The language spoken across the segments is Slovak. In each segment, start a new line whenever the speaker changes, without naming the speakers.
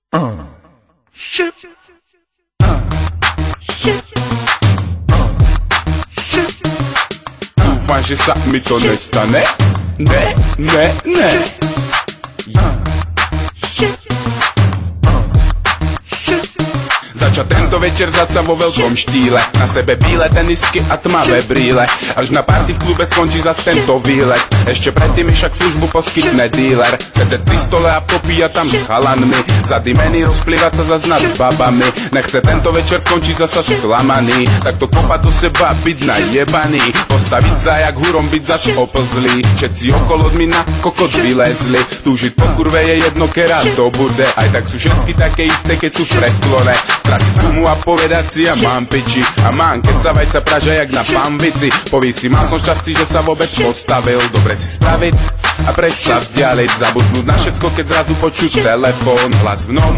Shit. Dúfam, že sa mi to nestane. Ne. Začať tento večer zasa vo veľkom štýle. Na sebe bíle tenisky a tmavé brýle. Až na party v klube skončí zas tento výlet. Ešte predtým však službu poskytne díler. Sede pri stole a popíja tam s chalanmi. Zadimený rozplývať sa zas nad babami. Nechce tento večer skončiť zasa sklamaný. Tak to kopať do seba, byť najebaný. Postaviť sa jak hurom, byť zas oplzlý. Všetci okolo mi na kokot vylezli. Túžiť po kurve je jedno, kera to bude. Aj tak sú všetky také isté, keď sú v predklone. Straciť gumu a povedať si, ja mám piči. A mám, keď sa vajca praža jak na pambici. Poví si, mal som šťastí, že sa vôbec postavil. Dobre si spraviť a preč sa vzdialiť. Zabudnúť na všetko, keď zrazu počuť telefón. Hlas v nom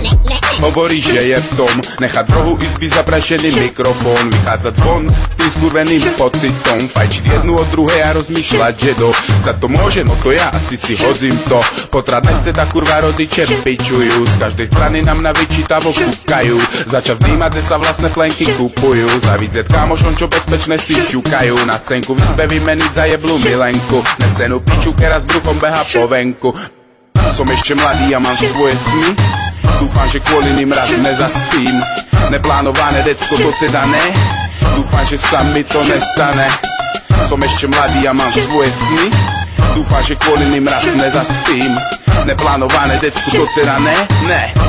hovorí, že je v tom. Nechať v rohu izby zaprašený mikrofón. Vychádzať von s tým skurveným pocitom. Fajčiť jednu od druhej a rozmýšľať, že za to môže, no to ja asi si hodzím to. Potrat nesce tá kurva rodiče pičujú. Z každej strany nám na vyčítavo kúkajú. Začať vnímať, že sa vlastné plenky kupujú. Zavidieť kamošom, čo bezpečné si šukajú. Na scénku vyspe vymeniť za jeblú milenku. Na scénu piču, kera s bruchom beha po venku. Som ešte mladý a mám svoje sny. Dúfam, že kvôli ním raz nezaspím. Neplánované decko to teda ne. Dúfam, že sa mi to nestane. Som ešte mladý a mám svoje sny. Dúfam, že kvôli ním raz nezaspím. Neplánované decku to teda ne.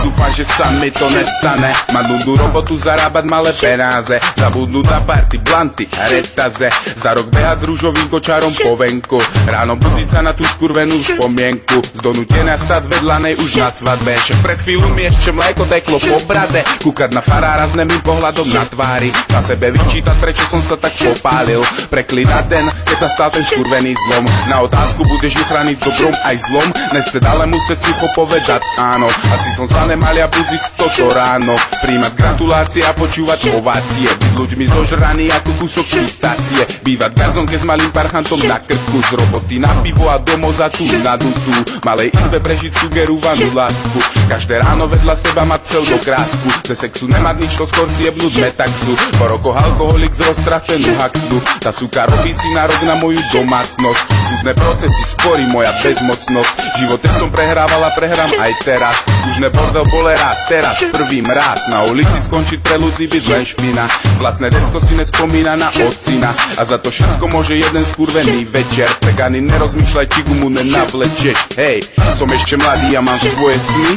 Dúfam, že sa mi to nestane. Mať nudnú robotu, zarábať malé penáze. Zabudnúť na party, blanty a retaze. Za rok behať s rúžovým kočárom po venku. Ráno budziť sa na tú skurvenú spomienku. Z donútená stať vedlanej už na svadbe. Však pred chvíľu mi ešte mléko teklo po brade. Kúkať na farára s nemým pohľadom na tvári. Sa sebe vyčítať, prečo som sa tak popálil. Preklínať den, keď sa stal ten skurvený zlom. Na otázku, budeš ju chrániť dobrom aj zlom. Nechce ale musieť sucho povedať áno. Asi som sa nemal ja budziť toto ráno. Príjmať gratulácie a počúvať ovácie. Byť ľuďmi zožraný ako kúsok pistácie. Bývať garzonke s malým parchantom na krku. Z roboty na pivo a domov za tú nadutú. Malej izbe prežiť sugerúvanú lásku. Každé ráno vedľa seba mať pseudokrásku. Ze sexu nemať nič, to skôr si jebnúť metaxu. Po rokoch alkoholik z roztrasenú haxdu. Tá suka robí si nárok na moju domácnosť. Súdne procesy, spory, moja bezmocnosť. Živote som prehrával a prehrám aj teraz. Už nebordel bole raz, teraz prvým raz. Na ulici skončiť pre ľudí byť len špina. Vlastné decko si nespomína na ocina. A za to všetko môže jeden skurvený večer. Tak ani nerozmýšľaj, či gumu nenavlečeš. Hej, som ešte mladý a mám svoje sny.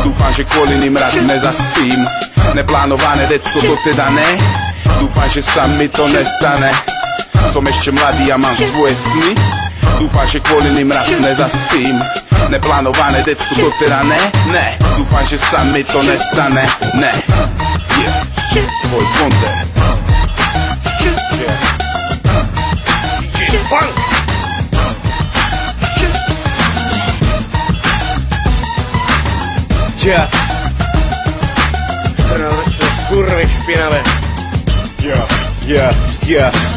Dúfam, že kvôli ním raz nezaspím. Neplánované decko to teda ne. Dúfam, že sa mi to nestane. Som ešte mladý a mám svoje sny. Dúfam, že kvôli ním raz nezaspím. Neplánované decko to teda ne. Dúfam, že sa mi to nestane. Ne. Tvoj konter.
Kurvy špinavé.
Yeah.